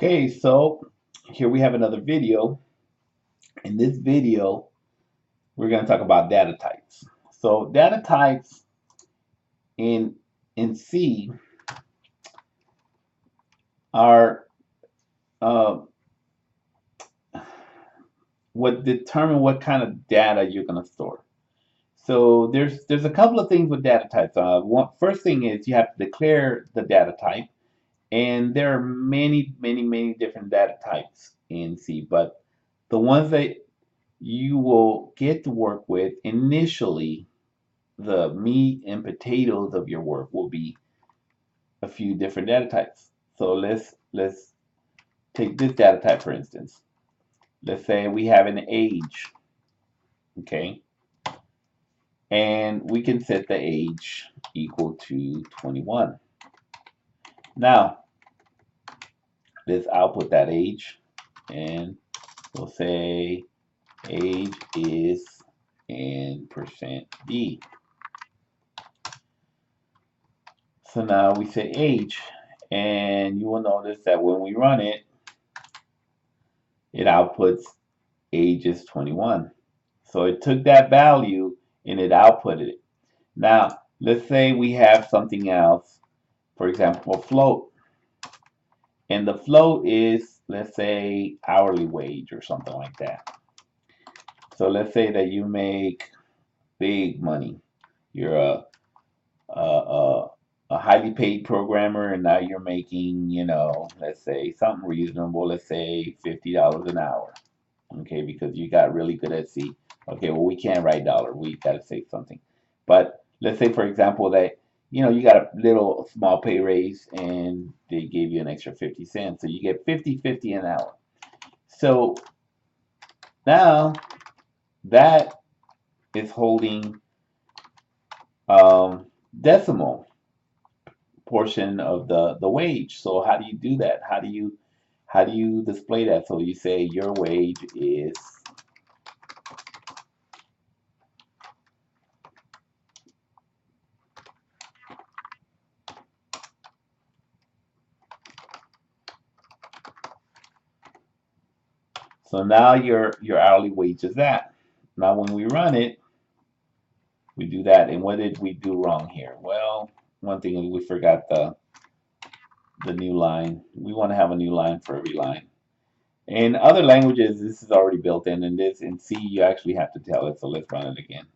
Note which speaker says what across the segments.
Speaker 1: Okay, so here we have another video. In this video, we're going to talk about data types. So data types in C are uh, what determine what kind of data you're going to store. So there's a couple of things with data types. First thing is you have to declare the data type, and there are many different data types in C, but the ones that you will get to work with initially, the meat and potatoes of your work will be a few different data types. So let's take this data type for instance. Let's say we have an age, okay, and we can set the age equal to 21. Now let's output that age, and we'll say age is in %D. So now we say age, and you will notice that when we run it, it outputs age is 21. So it took that value and it outputted it. Now, let's say we have something else, for example, a float. And the float is, let's say, hourly wage or something like that. So let's say that you make big money. You're a, a highly paid programmer, and now you're making, let's say something reasonable, let's say $50 an hour. Okay, because you got really good at C. Okay, well, we can't write dollar. We got to say something. But let's say, for example, that, you got a little small pay raise and they gave you an extra 50 cents. So you get 50 an hour. So now that is holding decimal portion of the wage. So how do you do that? How do you display that? So you say your wage is so now your hourly wage is that. Now when we run it, we do that. And what did we do wrong here? Well, one thing is we forgot the new line. We want to have a new line for every line. In other languages, this is already built in, and this in C you actually have to tell it. So let's run it again.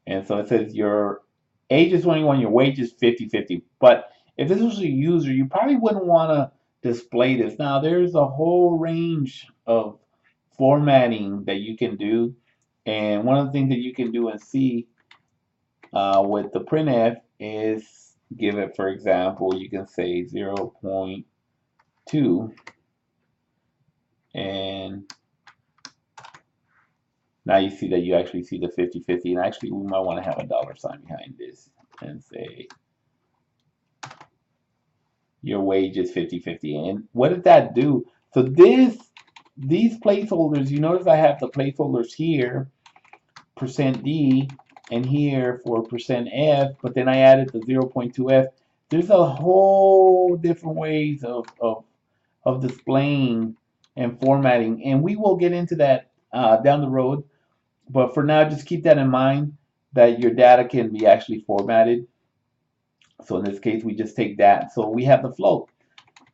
Speaker 1: And so it says your age is 21, your wage is 50. But if this was a user, you probably wouldn't want to display this. Now there's a whole range of formatting that you can do, and one of the things that you can do in C with the printf is give it, for example, you can say 0.2, and now you see that you actually see the 50, and actually we might want to have a $sign behind this and say your wage is 50. And what did that do? So these placeholders, you notice I have the placeholders here, %D, and here for %F, but then I added the 0.2F. There's a whole different ways of displaying and formatting, and we will get into that down the road. But for now, just keep that in mind that your data can be actually formatted. So in this case, we just take that. So we have the float.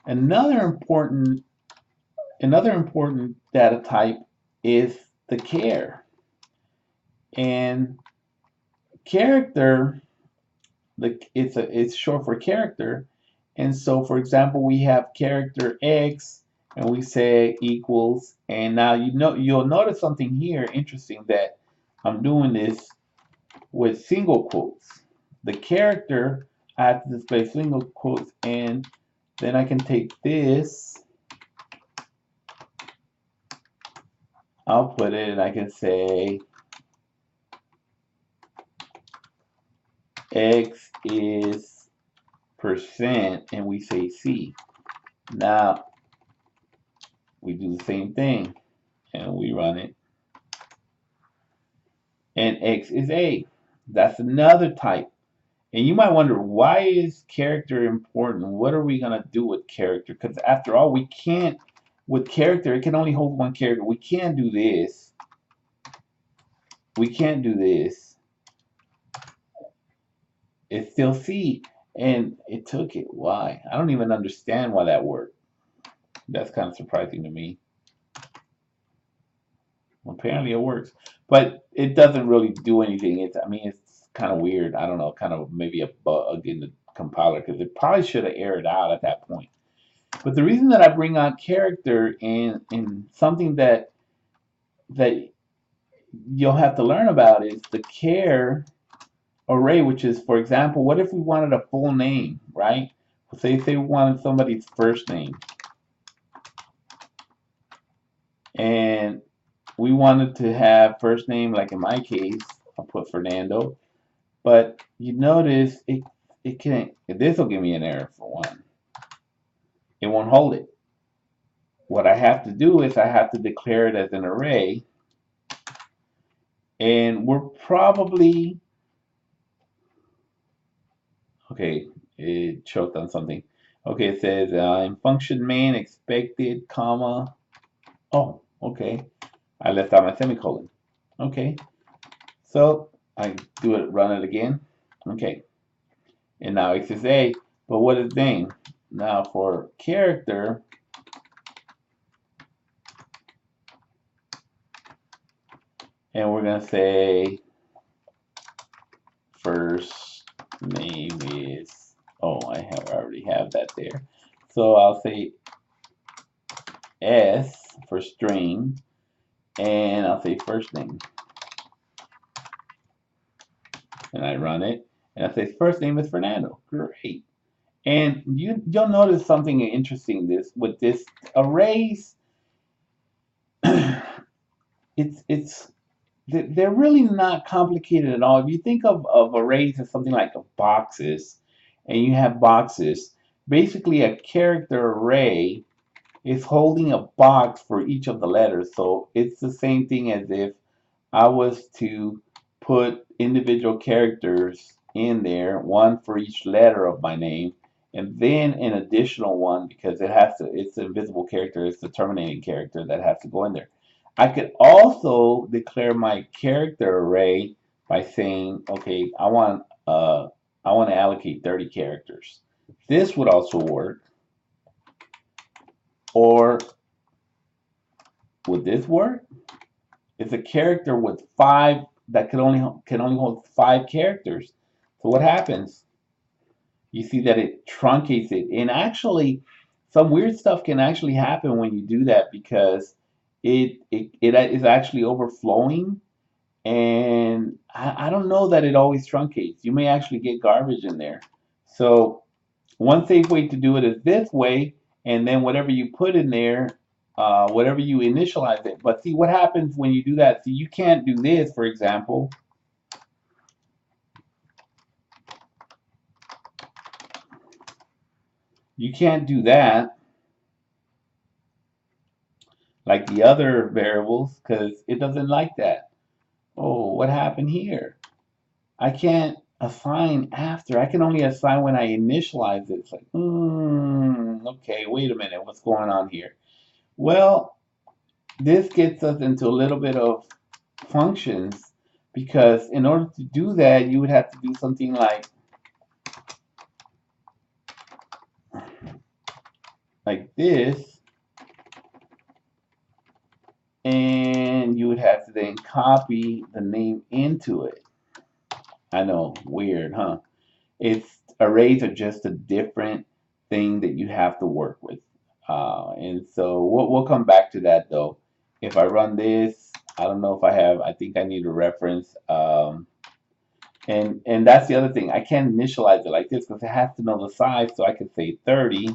Speaker 1: Another important data type is the char. And character, it's short for character. And so, for example, we have character X, and we say equals. And now you'll notice something here interesting, that I'm doing this with single quotes. The character, I have to display single quotes, and then I can take this, I'll put it, and I can say X is %, and we say C. Now we do the same thing, and we run it, and X is A. That's another type. And you might wonder, why is character important? What are we going to do with character? Because after all, we can't, with character, it can only hold one character. We can't do this. We can't do this. It's still C. And it took it. Why? I don't even understand why that worked. That's kind of surprising to me. Apparently it works. But it doesn't really do anything. I mean, it's kind of weird. I don't know, kind of maybe a bug in the compiler because it probably should have aired out at that point. But the reason that I bring on character in something that you'll have to learn about is the char array, which is, for example, what if we wanted a full name, right? Say we wanted somebody's first name, and we wanted to have first name, like in my case, I'll put Fernando. But you notice it can't. This will give me an error for one. It won't hold it. What I have to do is I have to declare it as an array, and we're probably okay. It choked on something. Okay, it says in function main expected comma. Oh, okay. I left out my semicolon. Okay, so I do it, run it again. Okay, and now it says A, but what is name? Now for character, and we're gonna say first name is, oh, I already have that there. So I'll say S for string, and I'll say first name. And I run it, and I say first name is Fernando. Great. And you'll notice something interesting with this arrays. it's they're really not complicated at all. If you think of arrays as something like boxes, and you have boxes, basically a character array is holding a box for each of the letters. So it's the same thing as if I was to put individual characters in there, one for each letter of my name, and then an additional one because it's an invisible character, it's the terminating character that has to go in there. I could also declare my character array by saying, okay, I want to allocate 30 characters. This would also work. Or would this work? It's a character with five that can only hold 5 characters. So what happens? You see that it truncates it, and actually, some weird stuff can actually happen when you do that because it is actually overflowing, and I don't know that it always truncates. You may actually get garbage in there. So one safe way to do it is this way, and then whatever you put in there, whatever you initialize it. But see what happens when you do that. See, you can't do this, for example. You can't do that like the other variables because it doesn't like that. Oh, what happened here? I can't assign after. I can only assign when I initialize it. It's like, okay, wait a minute, what's going on here? Well, this gets us into a little bit of functions because in order to do that, you would have to do something like this, and you would have to then copy the name into it. I know, weird, huh? It's arrays are just a different thing that you have to work with. And so we'll come back to that though. If I run this, I don't know if I think I need a reference. And that's the other thing. I can't initialize it like this because it has to know the size. So I can say 30,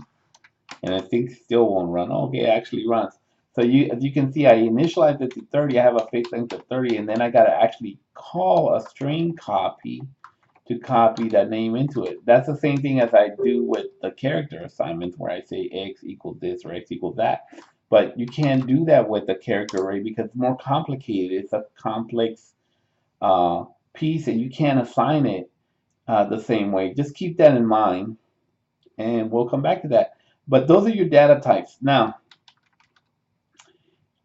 Speaker 1: and I think still won't run. Okay, it actually runs. So as you can see, I initialized it to 30. I have a fixed length of 30, and then I got to actually call a string copy to copy that name into it. That's the same thing as I do with the character assignments where I say x equals this or x equals that. But you can't do that with the character array because it's more complicated. It's a complex piece and you can't assign it the same way. Just keep that in mind, and we'll come back to that. But those are your data types. Now,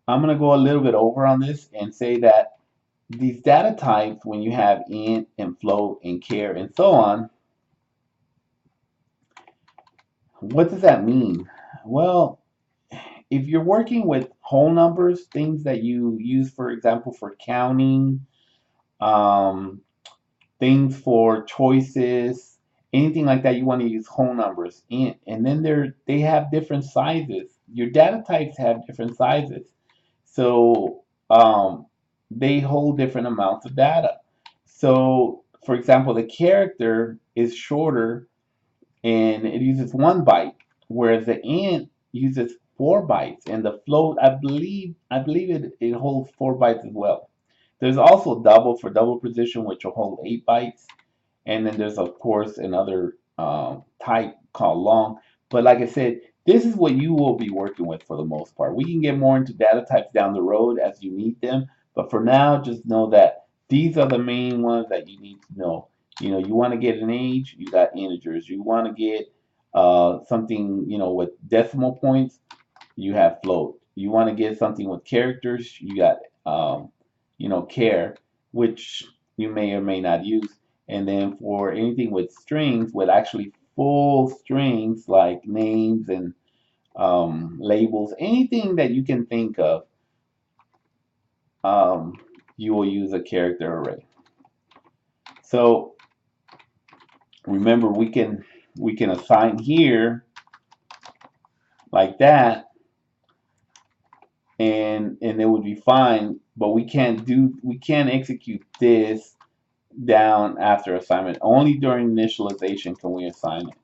Speaker 1: I'm going to go a little bit over on this and say that these data types, when you have int and float and char and so on, what does that mean? Well, if you're working with whole numbers, things that you use, for example, for counting, um, things for choices, anything like that, you want to use whole numbers. And then they have different sizes. Your data types have different sizes. So they hold different amounts of data. So, for example, the character is shorter and it uses 1 byte, whereas the int uses 4 bytes, and the float, I believe it holds 4 bytes as well. There's also double for double precision, which will hold 8 bytes, and then there's of course another type called long. But like I said, this is what you will be working with for the most part. We can get more into data types down the road as you need them, but for now, just know that these are the main ones that you need to know. You know, you want to get an age, you got integers. You want to get something, with decimal points, you have float. You want to get something with characters, you got, char, which you may or may not use. And then for anything with strings, with actually full strings like names and labels, anything that you can think of, um, you will use a character array. So remember, we can assign here like that, and it would be fine. But we can't execute this down after assignment. Only during initialization can we assign it.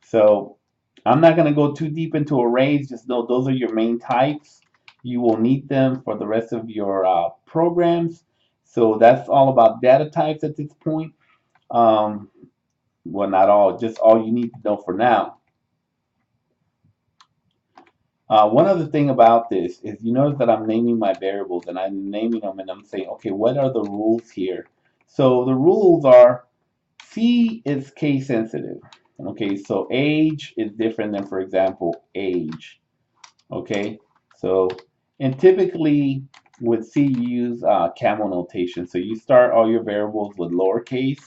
Speaker 1: So I'm not going to go too deep into arrays. Just know those are your main types. You will need them for the rest of your programs. So that's all about data types at this point. Um, well, not all, just all you need to know for now. One other thing about this is you notice that I'm naming my variables and I'm naming them and I'm saying, okay, what are the rules here? So the rules are C is case sensitive. Okay, so age is different than, for example, age. Okay, so, and typically with C you use camel notation. So you start all your variables with lowercase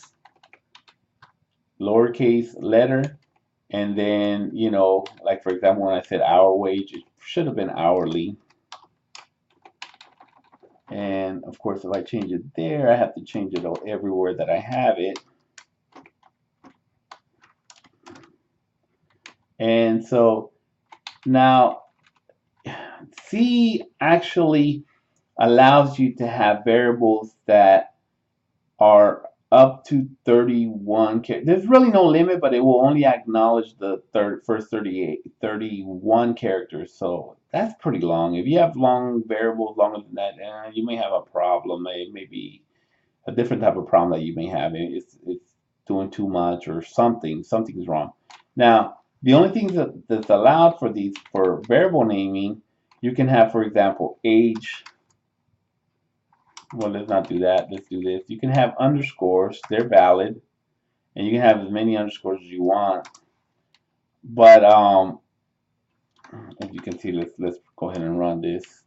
Speaker 1: letter, and then, like for example, when I said hour wage, it should have been hourly. And of course, if I change it there, I have to change it everywhere that I have it. And so now C actually allows you to have variables that are up to 31 characters. There's really no limit, but it will only acknowledge the first 31 characters. So that's pretty long. If you have long variables longer than that, you may have a problem. It may be a different type of problem that you may have. It's doing too much or something's wrong. Now, the only thing that's allowed for variable naming, you can have, for example, age. Well, let's not do that. Let's do this. You can have underscores. They're valid, and you can have as many underscores as you want. But as you can see, let's go ahead and run this.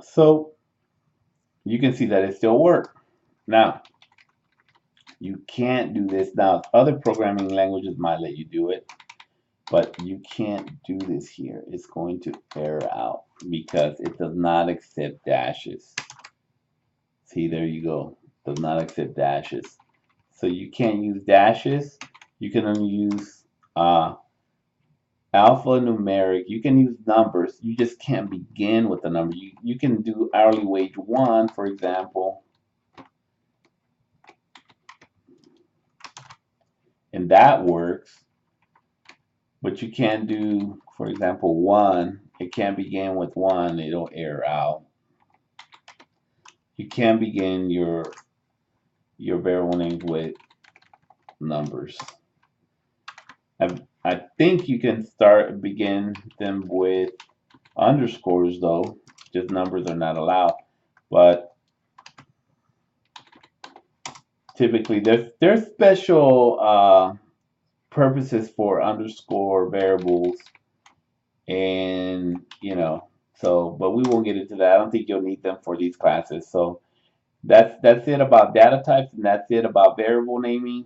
Speaker 1: So you can see that it still works. Now, you can't do this. Now, other programming languages might let you do it, but you can't do this here. It's going to error out because it does not accept dashes. See, there you go. Does not accept dashes. So you can't use dashes. You can only use alphanumeric. You can use numbers. You just can't begin with a number. You can do hourly wage 1, for example, and that works. But you can't do, for example, 1. It can't begin with 1. It'll error out. You can't begin your variable names with numbers. I think you can begin them with underscores though, just numbers are not allowed. But typically there's special purposes for underscore variables, and so, but we won't get into that. I don't think you'll need them for these classes. So that's it about data types, and that's it about variable naming.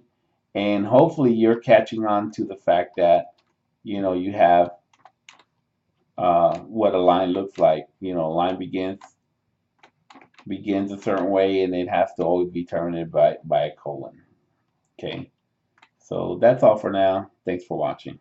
Speaker 1: And hopefully you're catching on to the fact that you have what a line looks like. A line begins a certain way, and it has to always be terminated by a colon. Okay, so that's all for now. Thanks for watching.